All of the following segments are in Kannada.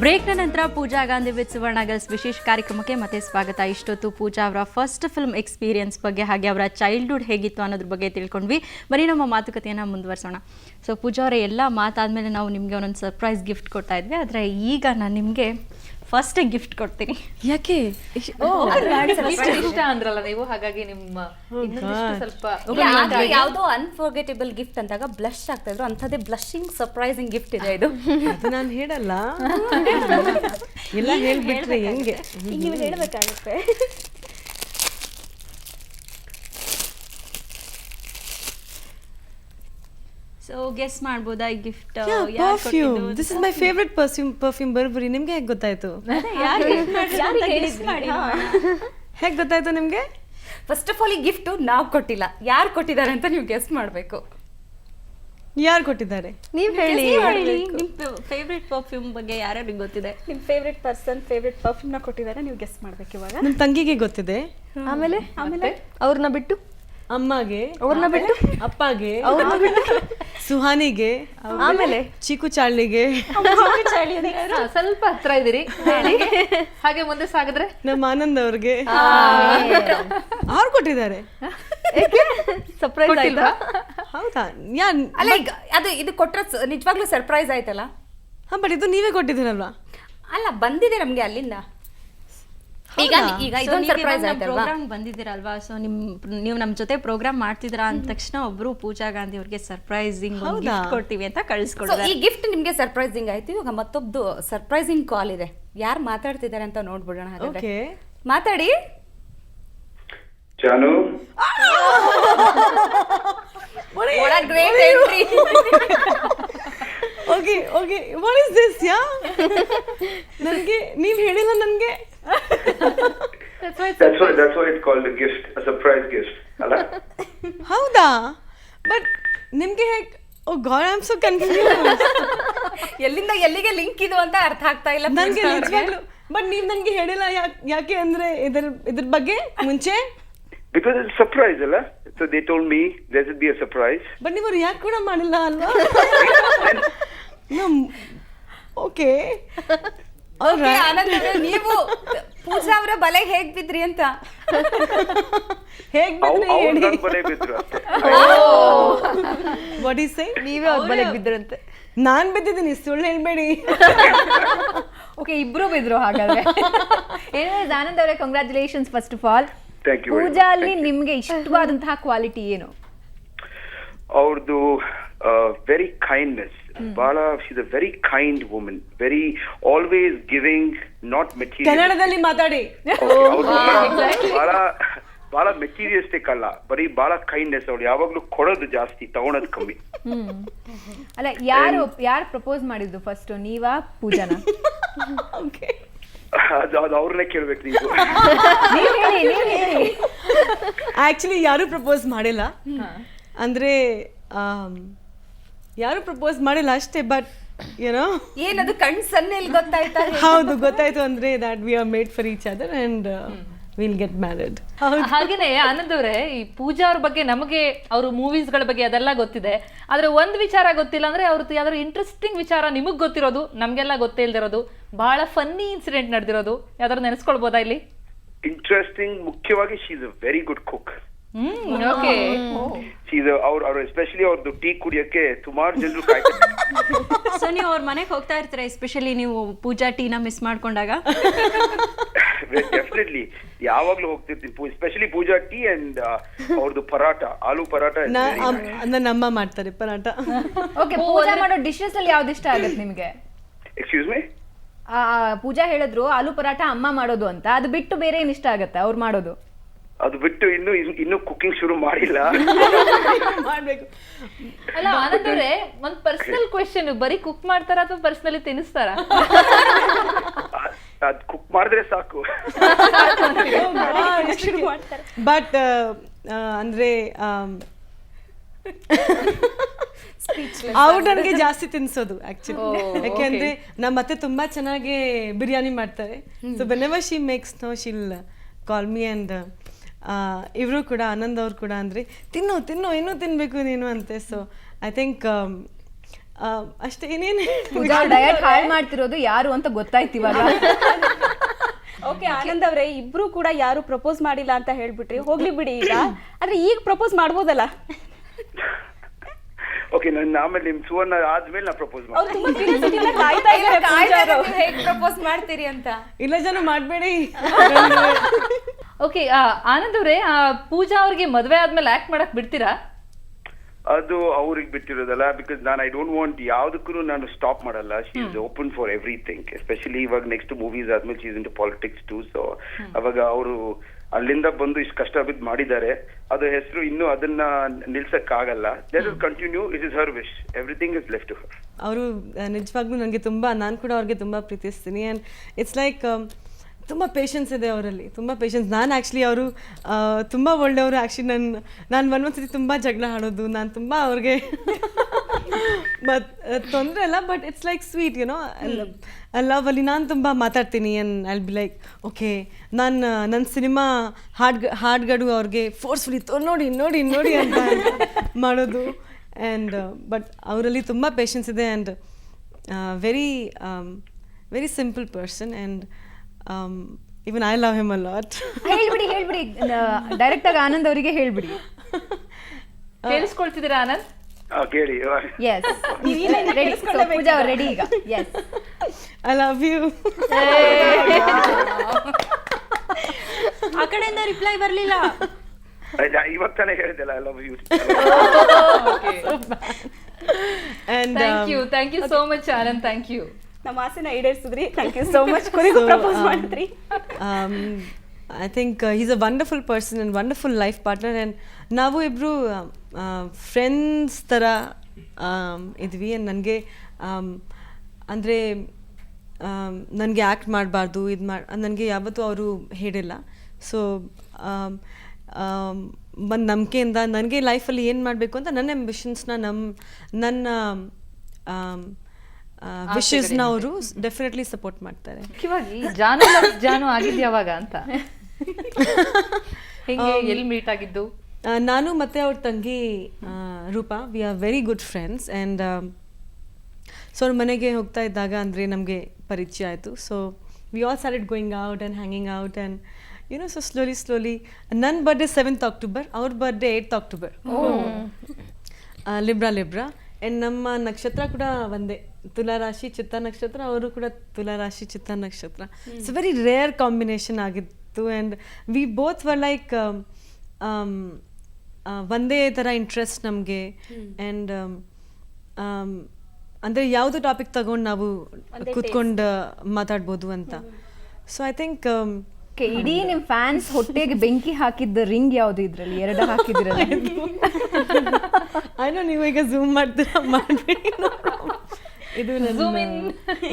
ಬ್ರೇಕ್ನ ನಂತರ Pooja Gandhi with Suvarna girls ವಿಶೇಷ ಕಾರ್ಯಕ್ರಮಕ್ಕೆ ಮತ್ತೆ ಸ್ವಾಗತ. ಇಷ್ಟೊತ್ತು ಪೂಜಾ ಅವರ ಫಸ್ಟ್ ಫಿಲ್ಮ್ ಎಕ್ಸ್ಪೀರಿಯನ್ಸ್ ಬಗ್ಗೆ ಹಾಗೆ ಅವರ ಚೈಲ್ಡ್ಹುಡ್ ಹೇಗಿತ್ತು ಅನ್ನೋದ್ರ ಬಗ್ಗೆ ತಿಳ್ಕೊಂಡ್ವಿ. ಬರೀ ನಮ್ಮ ಮಾತುಕತೆಯನ್ನು ಮುಂದುವರ್ಸೋಣ. ಸೊ ಪೂಜಾ ಅವರೇ, ಎಲ್ಲ ಮಾತಾದಮೇಲೆ ನಾವು ನಿಮಗೆ ಒಂದೊಂದು ಸರ್ಪ್ರೈಸ್ ಗಿಫ್ಟ್ ಕೊಡ್ತಾ ಇದ್ವಿ. ಆದರೆ ಈಗ ನಾನು ನಿಮಗೆ ಫಸ್ಟ್ ಗಿಫ್ಟ್ ಕೊಡ್ತೀನಿ. ಯಾಕೆ ಇಷ್ಟ ಅಂದ್ರಲ್ಲ ನೀವು, ಹಾಗಾಗಿ ನಿಮ್ಮ ಸ್ವಲ್ಪ ಯಾವುದೋ ಅನ್ಫರ್ಗೆಟಬಲ್ ಗಿಫ್ಟ್ ಅಂದಾಗ ಬ್ಲಶ್ ಆಗ್ತಾ ಇದ್ರು, ಅಂಥದ್ದೇ ಬ್ಲಶಿಂಗ್ ಸರ್ಪ್ರೈಸಿಂಗ್ ಗಿಫ್ಟ್ ಇದೆ ಇದು. ಅದು ನಾನು ಹೇಳಲ್ಲ, ಎಲ್ಲ ಹೇಳ್ಬಿಟ್ರೆ ಹೆಂಗೆ? ನೀವು ಹೇಳಬೇಕಾಗುತ್ತೆ. ಸೊ ಗೆಸ್ ಮಾಡ್ಬೋದಾ ಈ gift? Perfume. This is my favourite perfume Burberry. ನಿಮ್ಗೆ ಹೇಗೆ ಗೊತ್ತಾಯ್ತು? ಹೇಗೆ ಗೊತ್ತಾಯ್ತು ನಿಮ್ಗೆ? ಫಸ್ಟ್ ಆಫ್ ಆಲ್ ಈ ಗಿಫ್ಟ್ ನಾವು ಕೊಟ್ಟಿಲ್ಲ, ಯಾರು ಕೊಟ್ಟಿದ್ದಾರೆ ಅಂತ ನೀವು ಗೆಸ್ ಮಾಡಬೇಕು. ಯಾರು ಕೊಟ್ಟಿದ್ದಾರೆ? ನೀವು ಹೇಳಿ. ನಿಮ್ಮ ಫೇವ್ರೆಟ್ ಪರ್ಫ್ಯೂಮ್ ಬಗ್ಗೆ ಯಾರ್ಯಾರಿಗೆ ಗೊತ್ತಿದೆ? ನಿಮ್ಮ ಫೇವ್ರೆಟ್ ಪರ್ಸನ್ ಫೇವ್ರೆಟ್ ಪರ್ಫ್ಯೂಮ್ನ ಕೊಟ್ಟಿದ್ದಾರೆ, ನೀವು ಗೆಸ್ ಮಾಡಬೇಕು ಇವಾಗ. ನಮ್ಮ ತಂಗಿಗೆ ಗೊತ್ತಿದೆ. ಆಮೇಲೆ ಅವ್ರನ್ನ ಬಿಟ್ಟು ಅಮ್ಮಗೆ, ಅವ್ರನ್ನ ಬಿಟ್ಟು ಅಪ್ಪಗೆ, ಸುಹಾನಿಗೆ, ಆಮೇಲೆ ಚೀಕು ಚಾಳ್ಳಿಗೆ, ಸ್ವಲ್ಪ ಹತ್ರ ಇದೀರಿ. ಹಾಗೆ ಮುಂದೆ ಸಾಗಿದ್ರೆ ನಮ್ಮ ಆನಂದ್ ಅವ್ರಿಗೆ. ಅವ್ರು ಕೊಟ್ಟಿದ್ದಾರೆ. ಸರ್ಪ್ರೈಸ್ ಆಯ್ತಾ? ಹೌದಾ? ಅಲ್ಲ, ಈಗ ಅದು ಇದು ಕೊಟ್ಟರೆ ನಿಜವಾಗ್ಲೂ ಸರ್ಪ್ರೈಸ್ ಆಯ್ತಲ್ಲ? ಹಾ, ಬಟ್ ಇದು ನೀವೇ ಕೊಟ್ಟಿದ್ದೀರಲ್ವಾ? ಅಲ್ಲ, ಬಂದಿದೆ ನಮ್ಗೆ ಅಲ್ಲಿಂದ. ಈಗ ಇದೊಂದು ಸರ್ಪ್ರೈಸ್ ಆಯ್ತಲ್ವಾ? ಪ್ರೋಗ್ರಾಮ್ ಬಂದಿದ್ದೀರಲ್ವಾ? ಸೊ ನೀವು ನಮ್ಮ ಜೊತೆ ಪ್ರೋಗ್ರಾಮ್ ಮಾಡ್ತಿದ್ದೀರಾ ಅಂದ ತಕ್ಷಣ ಒಬ್ರು ಪೂಜಾ ಗಾಂಧಿ ಅವ್ರಿಗೆ ಸರ್ಪ್ರೈಸಿಂಗ್ ಗಿಫ್ಟ್ ಕೊಡ್ತೀವಿ ಅಂತ ಕಳಿಸ್ಕೊಡ್ತಾರೆ. ಈ ಗಿಫ್ಟ್ ನಿಮ್ಗೆ ಸರ್ಪ್ರೈಸಿಂಗ್ ಆಯ್ತು. ಇವಾಗ ಮತ್ತೊಬ್ದು ಸರ್ಪ್ರೈಸಿಂಗ್ ಕಾಲ್ ಇದೆ. ಯಾರು ಮಾತಾಡ್ತಿದ್ದಾರೆ ಅಂತ ನೋಡ್ಬಿಡೋಣ. ಹಾಗಾದ್ರೆ ಮಾತಾಡಿ. Jaanu, great entry. Okay okay, what is this? Yeah, ನನಗೆ ನೀವು ಹೇಳಿಲ್ಲ ನನಗೆ. that's why it's called a gift, a surprise gift, ಅಲ್ಲ? ಹೌದಾ? ಬಟ್ ನಿಮ್ಗೆ ಹೇಗೆ? Oh God, I am so confused. ಎಲ್ಲಿಂದ ಎಲ್ಲಿಗೆ ಲಿಂಕ್ ಇದು ಅಂತ ಅರ್ಥ ಆಗ್ತಾ ಇಲ್ಲ ನನಗೆ ನಿಜವಾಗ್ಲೂ. ಬಟ್ ನೀವು ನನಗೆ ಹೇಳಿಲ್ಲ. ಯಾಕೆ ಅಂದ್ರೆ ಇದ್ರ ಬಗ್ಗೆ ಮುಂಚೆ? Because it's a surprise, ಅಲ್ಲ? So they told me there should be a surprise. But ನೀವು ರಿಯಾಕ್ಟ್ ಕೂಡ ಮಾಡಿಲ್ಲ ಅಲ್ವಾ? ಓಕೆ, ಆನಂದ್, ನೀವು ಪೂಜಾ ಅವರ ಬಲೆಗೆ ಹೇಗ್ ಬಿದ್ರಿ ಅಂತ? ಹೇಗ್ ಬಿದ್ರಿ ಹೇಳಿ. ಅವ್ರು ಬಲೆ ಬಿದ್ರು ಅಷ್ಟೇ. ವಾಟ್ ಈಸ್ ಸೇ? ನೀವೇ ಅವ್ರ ಬಲೆಗೆ ಬಿದ್ರಂತೆ. ನಾನ್ ಬಿದ್ದಿದ್ದೀನಿ, ಸುಳ್ಳು ಹೇಳ್ಬೇಡಿ. ಓಕೆ, ಇಬ್ರು ಬಿದ್ರು ಹಾಗಾದ್ರೆ. ಏನಿದೆ ಆನಂದ್ ಅವರೇ, congratulations first of all. Thank you very much. ಪೂಜಾ ಅಲ್ಲಿ ನಿಮ್ಗೆ ಇಷ್ಟವಾದಂತಹ ಕ್ವಾಲಿಟಿ ಏನು? ಅವ್ರದ್ದು ವೆರಿ ಕೈಂಡ್ನೆಸ್. ಬಹಳ, she's a very kind woman, very always giving, not material. ಕನ್ನಡದಲ್ಲಿ ಮಾತಾಡಿ. ಬಹಳ ಮೆಟೀರಿಯಲಿಸ್ಟಿಕ್ ಅಲ್ಲ, ಬರೀ ಬಹಳ ಕೈಂಡ್ನೆಸ್. ಅವ್ಳು ಯಾವಾಗ್ಲೂ ಕೊಡೋದು ಜಾಸ್ತಿ, ತಗೊಳೋದು ಕಮ್ಮಿ. ಅಲ್ಲ, ಯಾರು ಪ್ರಪೋಸ್ ಮಾಡಿದ್ದು ಫಸ್ಟ್, ನೀವಾ ಪೂಜಾನ? ಓಕೆ, ಅದು ಅವ್ರನ್ನೇ ಕೇಳ್ಬೇಕು ನೀವು. ಆಕ್ಚುಲಿ ಯಾರು ಪ್ರಪೋಸ್ ಮಾಡಿಲ್ಲ. ಅಂದ್ರೆ ಯಾರು ಪ್ರಪೋಸ್ ಮಾಡಿಲ್ಲ ಅಷ್ಟೇ. ಬಟ್ ಏನೋ ಏನದು ಕಣ್ ಸನ್ನೆಲ್ಲಿ ಗೊತ್ತಾಯ್ತಾ? ಹೌದು, ಗೊತ್ತಾಯ್ತು. ಅಂದ್ರೆ that we are made for each other and will get married. ಹಾಗೇನೆ ಆನಂದ್ ಅವರೇ, ಈ ಪೂಜಾ ಅವ್ರ ಬಗ್ಗೆ ನಮಗೆ ಅವ್ರ ಮೂವೀಸ್ ಗಳ ಬಗ್ಗೆ ಅದೆಲ್ಲ ಗೊತ್ತಿದೆ. ಆದ್ರೆ ಒಂದ್ ವಿಚಾರ ಗೊತ್ತಿಲ್ಲ. ಅಂದ್ರೆ ಅವ್ರದ್ದು ಯಾವ್ದಾದ್ರು ಇಂಟ್ರೆಸ್ಟಿಂಗ್ ವಿಚಾರ ನಿಮಗ್ ಗೊತ್ತಿರೋದು, ನಮ್ಗೆಲ್ಲ ಗೊತ್ತೇ ಇಲ್ದಿರೋದು, ಬಹಳ ಫನ್ನಿ ಇನ್ಸಿಡೆಂಟ್ ನಡೆದಿರೋದು ಯಾವ್ದಾದ್ರು ನೆನೆಸ್ಕೊಳ್ಬೋದಾ ಇಲ್ಲಿ? ಇಂಟ್ರೆಸ್ಟಿಂಗ್, ಮುಖ್ಯವಾಗಿ she is a very good cook. Okay, ಅವ್ರು ಎಸ್ಪೆಷಲಿ ಅವ್ರದ್ದು ಟೀ ಕುಡಿಯಕ್ಕೆ ಸುಮಾರು ಜನರು ಕಾಯ್ತಾರೆ. ಸೊ ನೀವು ಅವ್ರ ಮನೆಗೆ ಹೋಗ್ತಾ ಇರ್ತೀರಾ, ಎಸ್ಪೆಷಲಿ ನೀವು ಪೂಜಾ ಟೀನ ಮಿಸ್ ಮಾಡ್ಕೊಂಡಾಗ? ಡೆಫಿನೆಟ್ಲಿ ಯಾವಾಗ್ಲೂ ಹೋಗ್ತಿರ್ತೀನಿ, ಎಸ್ಪೆಷಲಿ ಪೂಜಾ ಟೀ ಅಂಡ್ ಅವ್ರದ್ದು ಪರಾಟ, ಆಲೂ ಪರಾಟ. ನನ್ನ ಅಮ್ಮ ಮಾಡ್ತಾರೆ ಪರಾಟ. ಓಕೆ, ಪೂಜಾ ಮಾಡೋ ಡಿಶಸ್ ಅಲ್ಲಿ ಯಾವ್ದು ಇಷ್ಟ ಆಗುತ್ತೆ ನಿಮ್ಗೆ? Excuse me? ಪೂಜಾ ಹೇಳಿದ್ರು ಆಲೂ ಪರಾಟ ಅಮ್ಮ ಮಾಡೋದು ಅಂತ, ಅದು ಬಿಟ್ಟು ಬೇರೆ ಏನ್ ಇಷ್ಟ ಆಗತ್ತೆ ಅವ್ರು ಮಾಡೋದು? ಅದು ಬಿಟ್ಟು ಇನ್ನು ಕುಕಿಂಗ್ ಶುರು ಮಾಡಿಲ್ಲ. ಮಾಡ್ಬೇಕು. ಅಲ್ಲ ಆನಂದ್ ಅವರೇ, ಒಂದ್ ಪರ್ಸನಲ್ ಕ್ವೆಶ್ಚನ್, ಬರೀ ಕುಕ್ ಮಾಡ್ತಾರ ಅಥವಾ ಪರ್ಸನಲಿ ತಿನ್ನಿಸ್ತಾರ? ಅದ್ ಕುಕ್ ಮಾಡಿದ್ರೆ ಸಾಕು. ಬಟ್ ಅಂದ್ರೆ ಅವ್ರು ನನಗೆ ಜಾಸ್ತಿ ತಿನ್ಸೋದು ಆಕ್ಚುಲಿ. ಯಾಕೆಂದ್ರೆ ನಮ್ಮ ಅತ್ತೆ ತುಂಬಾ ಚೆನ್ನಾಗಿ ಬಿರಿಯಾನಿ ಮಾಡ್ತಾರೆ. So whenever she makes no she'll call me and ಇವರು ಕೂಡ, ಆನಂದ್ ಅವ್ರು ಕೂಡ, ಅಂದರೆ ತಿನ್ನು ತಿನ್ನು ಇನ್ನೂ ತಿನ್ನಬೇಕು ನೀನು ಅಂತೆ. ಸೊ ಐ ಥಿಂಕ್ ಅಷ್ಟೇ ಏನೇನು ಪೂಜಾ ಡಯಟ್ ಹಾಳು ಮಾಡ್ತಿರೋದು ಯಾರು ಅಂತ ಗೊತ್ತಾಯ್ತು ಇವಾಗ. ಓಕೆ ಆನಂದ್ ಅವರೇ, ಇಬ್ರು ಕೂಡ ಯಾರು ಪ್ರಪೋಸ್ ಮಾಡಿಲ್ಲ ಅಂತ ಹೇಳ್ಬಿಟ್ರಿ, ಹೋಗ್ಲಿ ಬಿಡಿ ಈಗ. ಆದ್ರೆ ಈಗ ಪ್ರಪೋಸ್ ಮಾಡ್ಬೋದಲ್ಲ? ಓಕೆ, ನನ್ನ ಆಮೇಲೆ ನಿಮ್ ಸುವರ್ಣ ಆದ್ಮೇಲೆ ನಾ ಪ್ರಪೋಸ್ ಅವ್ರು ಮಾಡ್ತೀನಿ. ತುಂಬಾ curiosity ಇಂದ ಕಾಯ್ತಾ ಇದ್ದಾರೆ ಪೂಜಾ ಅವರು. ಹೇಗೆ ಪ್ರಪೋಸ್ ಮಾಡ್ತೀರಿ ಅಂತ. ಇಲ್ಲ ಜನ ಮಾಡಬೇಡಿ. ಓಕೆ, ಆನಂದ್ ಅವರೇ, ಪೂಜಾ ಅವ್ರಿಗೆ ಮದ್ವೆ ಆದ್ಮೇಲೆ ಆಕ್ಟ್ ಮಾಡಕ್ ಬಿಡ್ತೀರಾ? ಅದು ಅವ್ರಿಗೆ ಬಿಟ್ಟಿರೋದಲ್ಲ, ಬಿಕಾಸ್ ನಾನು ಐ ಡೋಂಟ್ ವಾಂಟ್ ಯಾವ್ದಕ್ಕೂ ನಾನು ಸ್ಟಾಪ್ ಮಾಡಲ್ಲ. She is open for everything, especially ಇವಾಗ ನೆಕ್ಸ್ಟ್ ಮೂವೀಸ್ ಆದ್ಮೇಲೆ she is into politics too. So ಅವಾಗ ಅವರು ಅಲ್ಲಿಂದ ಬಂದು ಇಷ್ಟು ಕಷ್ಟ ಬಿದ್ದು ಮಾಡಿದ್ದಾರೆ, ಅದು ಹೆಸರು ಇನ್ನು ಅದನ್ನ ನಿಲ್ಸಕ್ ಆಗಲ್ಲ. Let us continue, it is her wish, everything is left to her. ಅವರು ನಿಜವಾಗ್ಲೂ ನನಗೆ ನಾನು ಕೂಡ ಅವ್ರಿಗೆ ತುಂಬ ಪ್ರೀತಿಸ್ತೀನಿ. ಆ್ಯಂಡ್ ಇಟ್ಸ್ ಲೈಕ್ ತುಂಬ ಪೇಷನ್ಸ್ ಇದೆ ಅವರಲ್ಲಿ, ತುಂಬ ಪೇಷನ್ಸ್. ನಾನು ಆ್ಯಕ್ಚುಲಿ ಅವರು ತುಂಬ ಒಳ್ಳೆಯವರು. ಆ್ಯಕ್ಚುಲಿ ನಾನು ಒಂದೊಂದ್ಸತಿ ತುಂಬ ಜಗಳ ಆಡೋದು, ನಾನು ತುಂಬ ಅವ್ರಿಗೆ ತೊಂದರೆ ಇಲ್ಲ. But it's like sweet you know lovely. ನಾನು ತುಂಬ ಮಾತಾಡ್ತೀನಿ and I'll be like okay, ನನ್ನ ಸಿನಿಮಾ ಹಾಡುಗಳು ಅವ್ರಿಗೆ ಫೋರ್ಸ್ಫುಲಿ ನೋಡಿ ನೋಡಿ ನೋಡಿ ಅಂತ ಮಾಡೋದು. ಆ್ಯಂಡ್ ಬಟ್ ಅವರಲ್ಲಿ ತುಂಬ ಪೇಷನ್ಸ್ ಇದೆ and very very simple person. And even I love him a lot. ಹೇಳ್ಬಿಡಿ ಡೈರೆಕ್ಟ್ ಆಗಿ ಆನಂದ್ ಅವರಿಗೆ ಹೇಳ್ಬಿಡಿ. ಕೇಳಿಸ್ಕೊಳ್ತಿದ್ದೀರಾ ಆನಂದ್? ಕೇಳಿ. S, ready. ಪೂಜಾ ಅವ್ರು ರೆಡಿ ಈಗ. Yes, I love you. ಆ ಕಡೆಯಿಂದ ರಿಪ್ಲೈ ಬರಲಿಲ್ಲ. ಇವಾಗ ತಾನೇ ಹೇಳಿದೆಲ್ಲ, I love you. And thank you so much Anand, thank you. ನಮ್ಮ ಆಸೆನ ಈಡೇರಿಸಿದ್ರಿ. Thank you so much. ಕೊನೆಗೂ ಪ್ರಪೋಸ್ ಮಾಡಿದ್ರಿ. I think he's a wonderful person and wonderful life partner. And ನಾವು ಇಬ್ಬರು ಫ್ರೆಂಡ್ಸ್ ಥರ ಇದ್ವಿ. ಆ್ಯಂಡ್ ನನಗೆ ಅಂದರೆ ನನಗೆ ಆ್ಯಕ್ಟ್ ಮಾಡಬಾರ್ದು, ನನಗೆ ಯಾವತ್ತೂ ಅವರು ಹೇಳಿಲ್ಲ. ಸೊ ಒಂದು ನಂಬಿಕೆಯಿಂದ ನನಗೆ ಲೈಫಲ್ಲಿ ಏನು ಮಾಡಬೇಕು ಅಂತ ನನ್ನ ಆಂಬಿಷನ್ಸ್ನ ನನ್ನ ವಿಶಸ್ನ ಅವರು ಡೆಫಿನೆಟ್ಲಿ ಸಪೋರ್ಟ್ ಮಾಡ್ತಾರೆ. ಮುಖ್ಯವಾಗಿ ಜಾನು ಆಗಿದ್ದು ಯಾವಾಗ ಅಂತ? ಹೆಂಗೆ, ಎಲ್ಲಿ ಮೀಟ್ ಆಗಿದ್ದು? ನಾನು ಮತ್ತು ಅವ್ರ ತಂಗಿ Rupa, we are very good friends. And so ಅವ್ರ ಮನೆಗೆ ಹೋಗ್ತಾ ಇದ್ದಾಗ ಅಂದರೆ ನಮಗೆ ಪರಿಚಯ ಆಯಿತು. So we all started going out and hanging out. And you know so slowly ನನ್ನ ಬರ್ಡೇ 7th October, ಅವ್ರ birthday 8th October. Libra. And ನಮ್ಮ ನಕ್ಷತ್ರ ಕೂಡ ಒಂದೇ, ತುಲಾರಾಶಿ ಚಿತ್ತ ನಕ್ಷತ್ರ. ಅವರು ಕೂಡ ತುಲಾರಾಶಿ ಚಿತ್ತ ನಕ್ಷತ್ರ. ಇಟ್ಸ್ ವೆರಿ ರೇರ್ ಕಾಂಬಿನೇಷನ್ ಆಗಿತ್ತು. And we both were like ಒಂದೇ ಥರ ಇಂಟ್ರೆಸ್ಟ್ ನಮಗೆ. ಆ್ಯಂಡ್ ಅಂದರೆ ಯಾವುದು ಟಾಪಿಕ್ ತಗೊಂಡು ನಾವು ಕೂತ್ಕೊಂಡು ಮಾತಾಡ್ಬೋದು ಅಂತ. ಸೊ ಐ ಥಿಂಕ್ ಇಡೀ ನಿಮ್ ಫ್ಯಾನ್ಸ್ ಹೊಟ್ಟೆಗೆ ಬೆಂಕಿ ಹಾಕಿದ್ದ ರಿಂಗ್ ಯಾವ್ದು ಇದ್ರಲ್ಲಿ? 2 ಹಾಕಿದ್ರಲ್ಲ. ಐನೋ ನೀವು ಈಗ ಝೂಮ್ ಮಾಡ್ತೀರಾ, ಮಾಡ್ಬಿಡಿ. ಇದು ನನ್ನ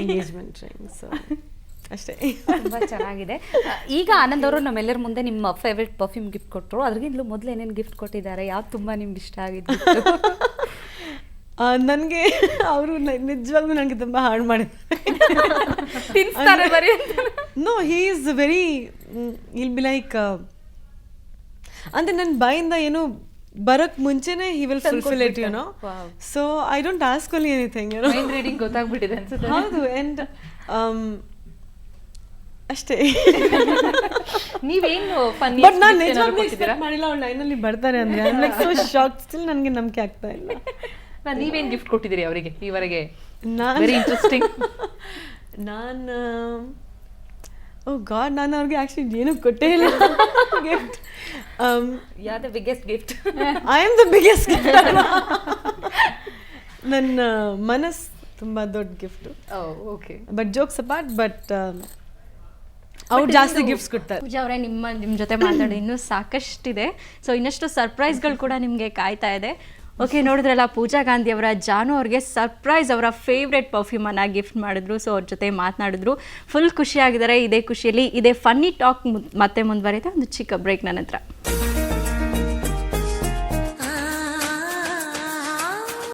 ಎಂಗೇಜ್ಮೆಂಟ್ ರಿಂಗ್. ಸೊ ಅಷ್ಟೇ. ತುಂಬಾ ಚೆನ್ನಾಗಿದೆ. ಈಗ ಆನಂದ್ ಅವರು ನಮ್ಮೆಲ್ಲರ ಮುಂದೆ ನಿಮ್ಮ ಫೇವ್ರೆಟ್ ಪರ್ಫ್ಯೂಮ್ ಗಿಫ್ಟ್ ಕೊಟ್ಟರು. ಅದ್ರಿಗಿಂತಲೂ ಮೊದಲು ಏನೇನು ಗಿಫ್ಟ್ ಕೊಟ್ಟಿದ್ದಾರೆ? ಯಾವ್ದು ತುಂಬ ನಿಮ್ಗೆ ಇಷ್ಟ ಆಗಿದ್ದು? ನನಗೆ ಅವರು ನಿಜವಾಗ್ಲೂ ನನಗೆ ತುಂಬ ಹಾಳು ಮಾಡಿದ್ದಾರೆ. No, he is very will be like ಅಂದರೆ ನನ್ನ ಬಾಯಿಂದ ಏನು ಬರೋಕ್ಕೆ ಮುಂಚೆನೇ he will fulfil it, you know. So I don't ask only anything, you know. Mind reading ಗೊತ್ತಾಗ್ಬಿಟ್ಟಿದೆ ಅನ್ಸುತ್ತೆ. ಹೌದು. ಆ್ಯಂಡ್ ಅಷ್ಟೇ. ನೀವೇನು ಫನ್ನಿ ಬಟ್ ನಾನು ನಿಜವಾಗ್ಲೂ ಎಕ್ಸ್ಪೆಕ್ಟ್ ಮಾಡಿಲ್ಲ ಅವ್ಳು ಲೈನಲ್ಲಿ ಬರ್ತಾರೆ ಅಂದರೆ. I am like so shocked. Still ನನಗೆ ನಂಬಿಕೆ ಆಗ್ತಾ ಇಲ್ಲ. ನೀವೇನು ಗಿಫ್ಟ್ ಕೊಟ್ಟಿದ್ದೀರಿ ಅವರಿಗೆ ಈವರೆಗೆ? ನಾನು ವೆರಿ ಇಂಟ್ರೆಸ್ಟಿಂಗ್. ನಾನು ನಾನು ಅವ್ರಿಗೆ ಆ್ಯಕ್ಚುಲಿ ಏನೂ ಕೊಟ್ಟೇ ಇಲ್ಲ gift. Yeah the biggest gift? I am the biggest gift. ನನ್ನ ಮನಸ್ಸು ತುಂಬ ದೊಡ್ಡ gift. Okay, but jokes apart, but ಅವ್ರು ಜಾಸ್ತಿ ಗಿಫ್ಟ್ಸ್ ಕೊಡ್ತಾರೆ. ಪೂಜಾ ಅವರೇ, ನಿಮ್ಮ ಜೊತೆ ಮಾತಾಡಿ ಇನ್ನೂ ಸಾಕಷ್ಟಿದೆ. ಸೊ ಇನ್ನಷ್ಟು ಸರ್ಪ್ರೈಸ್ಗಳು ಕೂಡ ನಿಮಗೆ ಕಾಯ್ತಾ ಇದೆ. ಓಕೆ, ನೋಡಿದ್ರಲ್ಲ, ಪೂಜಾ ಗಾಂಧಿ ಅವರ ಜಾನು ಅವ್ರಿಗೆ ಸರ್ಪ್ರೈಸ್ ಅವರ ಫೇವ್ರೆಟ್ ಪರ್ಫ್ಯೂಮನ್ನು ಗಿಫ್ಟ್ ಮಾಡಿದ್ರು. ಸೊ ಅವ್ರ ಜೊತೆ ಮಾತನಾಡಿದ್ರು, ಫುಲ್ ಖುಷಿಯಾಗಿದ್ದಾರೆ. ಇದೇ ಖುಷಿಯಲ್ಲಿ ಇದೇ ಫನ್ನಿ ಟಾಕ್ ಮತ್ತೆ ಮುಂದುವರಿಯುತ್ತೆ ಒಂದು ಚಿಕ್ಕ ಬ್ರೇಕ್ನ ನಂತರ.